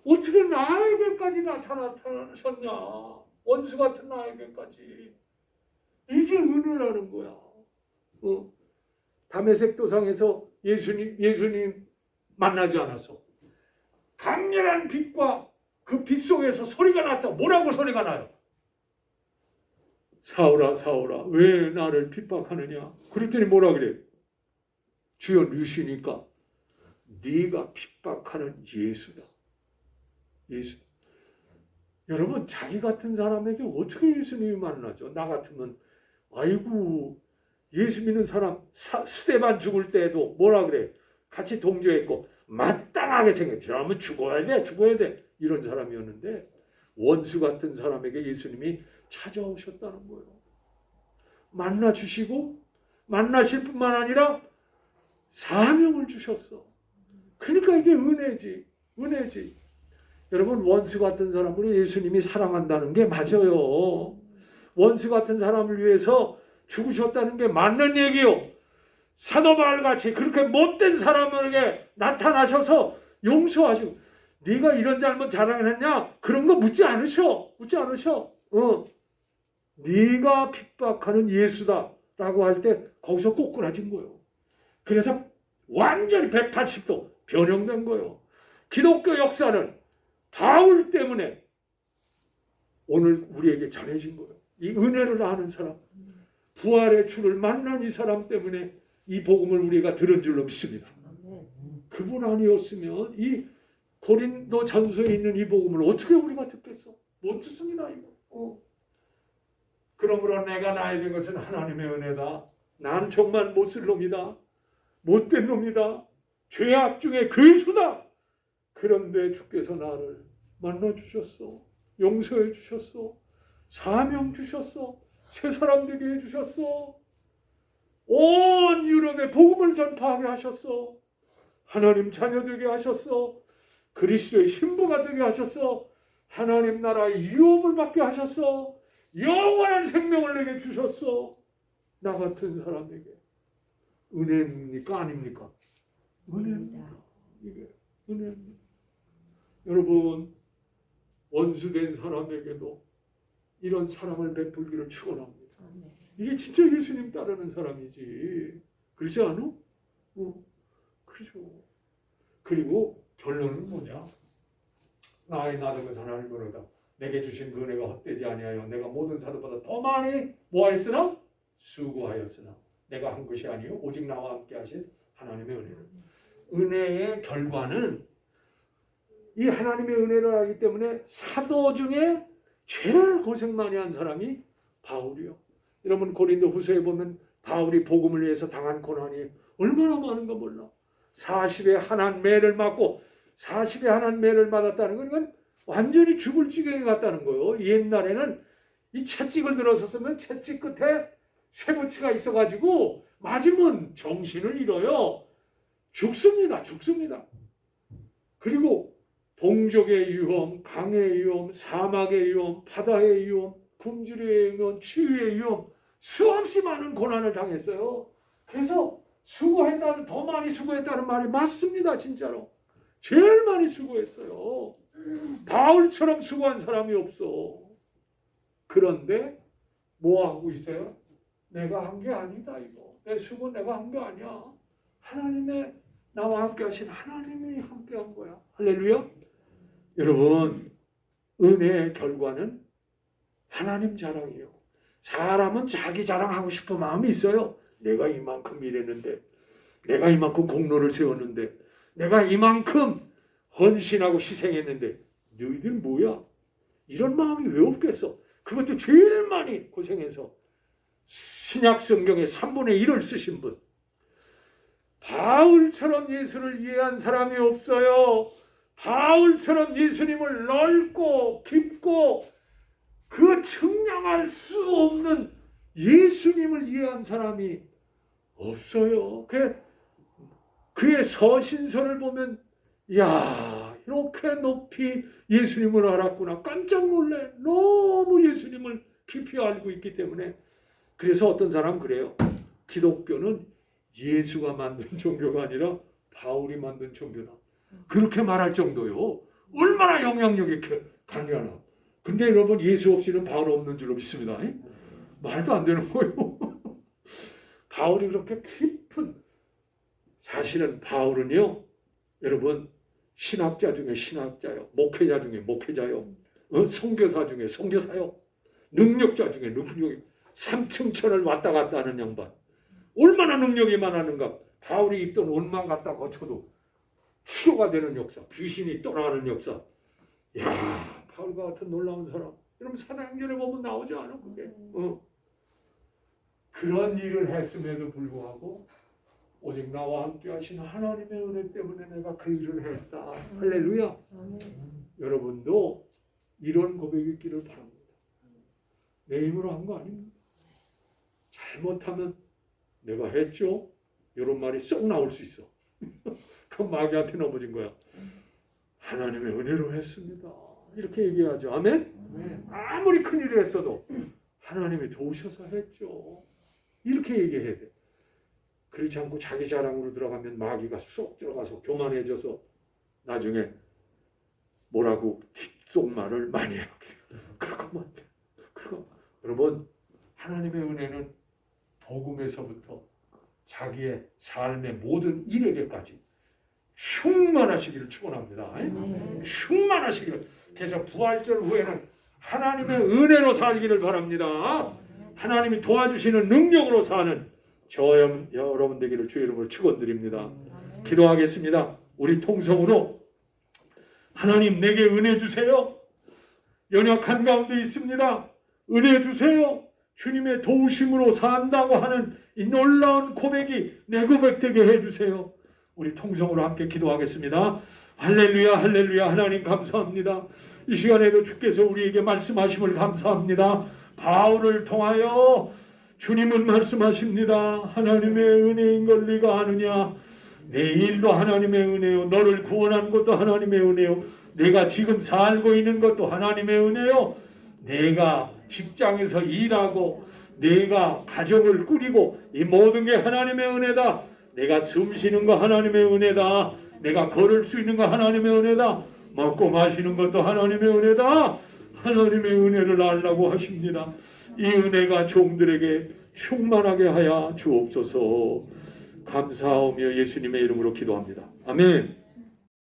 어떻게 나에게까지 나타나셨냐. 원수 같은 나에게까지. 이게 은혜라는 거야. 다메섹 도상에서 예수님 만나지 않아서 강렬한 빛과 그 빛 속에서 소리가 났다. 뭐라고 소리가 나요? 사울아 사울아 왜 나를 핍박하느냐. 그랬더니 뭐라 그래? 주여 누시니까 네가 핍박하는 예수다. 예수. 여러분, 자기 같은 사람에게 어떻게 예수님이 만나죠? 나 같으면 아이고, 예수 믿는 사람 스데반 죽을 때에도 뭐라 그래? 같이 동조했고 마땅하게 생겼지. 그러면 죽어야 돼 이런 사람이었는데, 원수 같은 사람에게 예수님이 찾아오셨다는 거예요. 만나 주시고 만나실 뿐만 아니라 사명을 주셨어. 그러니까 이게 은혜지. 여러분, 원수 같은 사람으로 예수님이 사랑한다는 게 맞아요. 원수 같은 사람을 위해서 죽으셨다는 게 맞는 얘기요. 사도 바울같이 그렇게 못된 사람에게 나타나셔서 용서하시고, 네가 이런 잘못 자랑했냐? 그런 거 묻지 않으셔. 네가 핍박하는 예수다라고 할 때 거기서 꼬꾸라진 거예요. 그래서 완전히 180도 변형된 거예요. 기독교 역사는 바울 때문에 오늘 우리에게 전해진 거예요. 이 은혜를 아는 사람, 부활의 주를 만난 이 사람 때문에 이 복음을 우리가 들은 줄로 믿습니다. 그분 아니었으면 이 고린도 전서에 있는 이 복음을 어떻게 우리가 듣겠어? 못 듣습니다. 이거. 그러므로 내가 나야 된 것은 하나님의 은혜다. 난 정말 못쓸 놈이다. 못된 놈이다. 죄악 중에 근수다. 그런데 주께서 나를 만나주셨어. 용서해 주셨어. 사명 주셨어. 새 사람 되게 해주셨어. 온 유럽에 복음을 전파하게 하셨어. 하나님 자녀 되게 하셨어. 그리스도의 신부가 되게 하셨어. 하나님 나라의 유업을 받게 하셨어. 영원한 생명을 내게 주셨어. 나 같은 사람에게. 은혜입니까? 아닙니까? 은혜입니다. 이게 은혜입니다. 여러분, 원수된 사람에게도 이런 사랑을 베풀기를 축원합니다. 이게 진짜 예수님 따르는 사람이지. 그렇지 않아? 그렇죠. 그리고 결론은 뭐냐? 나의 나는 것은 하나님으로다. 내게 주신 그 은혜가 헛되지 아니하여 내가 모든 사도보다 더 많이 뭐하였으나? 수고하였으나 내가 한 것이 아니요 오직 나와 함께 하신 하나님의 은혜를. 은혜의 결과는 이 하나님의 은혜를 하기 때문에 사도 중에 제일 고생 많이 한 사람이 바울이요. 여러분, 고린도 후서에 보면 바울이 복음을 위해서 당한 고난이 얼마나 많은가 몰라. 40에 한한 매를 맞고 40에 한한 매를 맞았다는 건 이건 완전히 죽을 지경에 갔다는 거예요. 옛날에는 이 채찍을 들어섰으면 채찍 끝에 쇠붙이가 있어가지고 맞으면 정신을 잃어요. 죽습니다. 그리고 동족의 위험, 강의 위험, 사막의 위험, 바다의 위험, 굶주림의 위험, 치유의 위험, 수없이 많은 고난을 당했어요. 그래서 더 많이 수고했다는 말이 맞습니다. 진짜로. 제일 많이 수고했어요. 바울처럼 수고한 사람이 없어. 그런데 뭐 하고 있어요? 내가 한 게 아니다 이거. 내 수고 내가 한 게 아니야. 하나님의 나와 함께 하신 하나님이 함께 한 거야. 할렐루야. 여러분, 은혜의 결과는 하나님 자랑이에요. 사람은 자기 자랑하고 싶은 마음이 있어요. 내가 이만큼 일했는데, 내가 이만큼 공로를 세웠는데, 내가 이만큼 헌신하고 희생했는데 너희들 뭐야? 이런 마음이 왜 없겠어? 그것도 제일 많이 고생해서 신약 성경의 3분의 1을 쓰신 분, 바울처럼 예수를 이해한 사람이 없어요. 바울처럼 예수님을 넓고 깊고 그 측량할 수 없는 예수님을 이해한 사람이 없어요. 그의 서신서를 보면 야, 이렇게 높이 예수님을 알았구나. 깜짝 놀래. 너무 예수님을 깊이 알고 있기 때문에. 그래서 어떤 사람은 그래요. 기독교는 예수가 만든 종교가 아니라 바울이 만든 종교다. 그렇게 말할 정도요. 얼마나 영향력이 강렬하나. 근데 여러분, 예수 없이는 바울 없는 줄로 믿습니다. 말도 안 되는 거예요. 바울이 그렇게 깊은, 사실은 바울은요, 여러분, 신학자 중에 신학자요, 목회자 중에 목회자요, 선교사 중에 선교사요, 능력자 중에 능력이 3층천을 왔다 갔다 하는 양반. 얼마나 능력이 많았는가. 바울이 입던 옷만 갖다 거쳐도 치료가 되는 역사, 귀신이 떠나가는 역사. 야, 바울과 같은 놀라운 사람. 여러분, 사도행전에 보면 나오지 않아 그게. 그런 일을 했음에도 불구하고 오직 나와 함께 하신 하나님의 은혜 때문에 내가 그 일을 했다. 할렐루야. 여러분도 이런 고백이 있기를 바랍니다. 내 힘으로 한 거 아닙니다. 잘못하면 내가 했죠? 이런 말이 쏙 나올 수 있어. 그건 마귀한테 넘어진 거야. 하나님의 은혜로 했습니다. 이렇게 얘기하죠. 아멘? 아무리 큰일을 했어도 하나님이 도우셔서 했죠. 이렇게 얘기해야 돼. 그렇지 않고 자기 자랑으로 들어가면 마귀가 쏙 들어가서 교만해져서 나중에 뭐라고 뒷속말을 많이 하게 돼. 그러면 안 돼. 여러분, 하나님의 은혜는 복음에서부터 자기의 삶의 모든 일에게까지 충만하시기를 축원합니다. 충만하시기를. 그래서 부활절 후에는 하나님의 은혜로 살기를 바랍니다. 하나님이 도와주시는 능력으로 사는 여러분 되기를 주의 이름으로 축원드립니다. 기도하겠습니다. 우리 통성으로 하나님, 내게 은혜 주세요. 연약한 가운데 있습니다. 은혜 주세요. 주님의 도우심으로 산다고 하는 이 놀라운 고백이 내 고백 되게 해주세요. 우리 통성으로 함께 기도하겠습니다. 할렐루야, 할렐루야. 하나님 감사합니다. 이 시간에도 주께서 우리에게 말씀하심을 감사합니다. 바울을 통하여 주님은 말씀하십니다. 하나님의 은혜인 걸 네가 아느냐. 내 일도 하나님의 은혜요, 너를 구원한 것도 하나님의 은혜요, 내가 지금 살고 있는 것도 하나님의 은혜요, 내가 직장에서 일하고 내가 가정을 꾸리고 이 모든 게 하나님의 은혜다. 내가 숨 쉬는 거 하나님의 은혜다. 내가 걸을 수 있는 거 하나님의 은혜다. 먹고 마시는 것도 하나님의 은혜다. 하나님의 은혜를 알라고 하십니다. 이 은혜가 종들에게 충만하게 하여 주옵소서. 감사하며 예수님의 이름으로 기도합니다. 아멘.